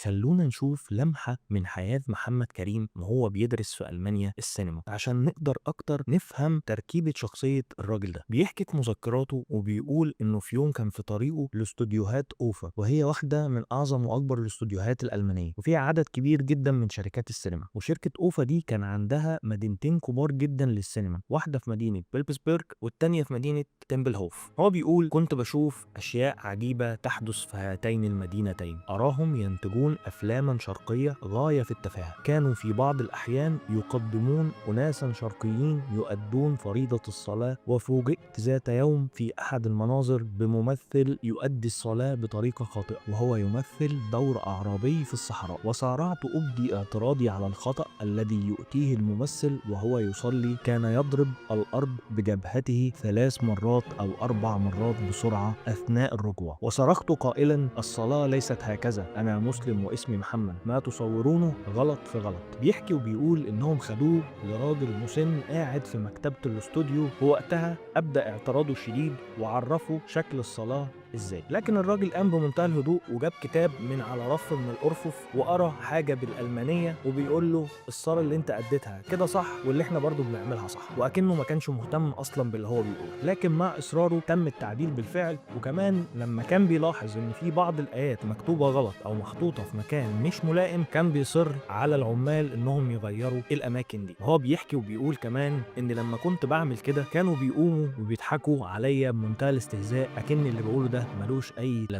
خلونا نشوف لمحة من حياة محمد كريم وهو بيدرس في ألمانيا السينما عشان نقدر أكتر نفهم تركيبة شخصية الراجل ده. بيحكي في مذكراته وبيقول إنه في يوم كان في طريقه لاستوديوهات أوفا، وهي واحدة من أعظم وأكبر الاستوديوهات الألمانية وفيها عدد كبير جدا من شركات السينما. وشركة أوفا دي كان عندها مدينتين كبار جدا للسينما، واحدة في مدينة بيلبسبرج والتانية في مدينة تمبلهوف. هو بيقول كنت بشوف أشياء عجيبة تحدث في هاتين المدينتين، أراهم ينتجون أفلاما شرقية غاية في التفاهة. كانوا في بعض الأحيان يقدمون أناسا شرقيين يؤدون فريضة الصلاة، وفوجئت ذات يوم في أحد المناظر بممثل يؤدي الصلاة بطريقة خاطئة وهو يمثل دور أعرابي في الصحراء، وسارعت أبدي اعتراضي على الخطأ الذي يؤتيه الممثل وهو يصلي. كان يضرب الأرض بجبهته 3 مرات أو 4 مرات بسرعة أثناء الركوع، وصرخت قائلا: الصلاة ليست هكذا، أنا مسلم واسمي محمد، ما تصورونه غلط في غلط. بيحكي وبيقول إنهم خدوه لراجل مسن قاعد في مكتبة الاستوديو، ووقتها أبدأ اعتراضه الشديد وعرفه شكل الصلاة ازاي. لكن الراجل قام بمنتهى الهدوء وجاب كتاب من على رف من الارفف وقرا حاجه بالالمانيه وبيقول له: الصلاه اللي انت اديتها كده صح، واللي احنا برضو بنعملها صح. واكنه ما كانش مهتم اصلا باللي هو بيقوله، لكن مع اصراره تم التعديل بالفعل. وكمان لما كان بيلاحظ ان في بعض الايات مكتوبه غلط او محطوطه في مكان مش ملائم، كان بيصر على العمال انهم يغيروا الاماكن دي. وهو بيحكي وبيقول كمان ان لما كنت بعمل كده كانوا بيقوموا وبيضحكوا عليا بمنتهى الاستهزاء، اكن اللي بقوله ده ملوش اي لازمه.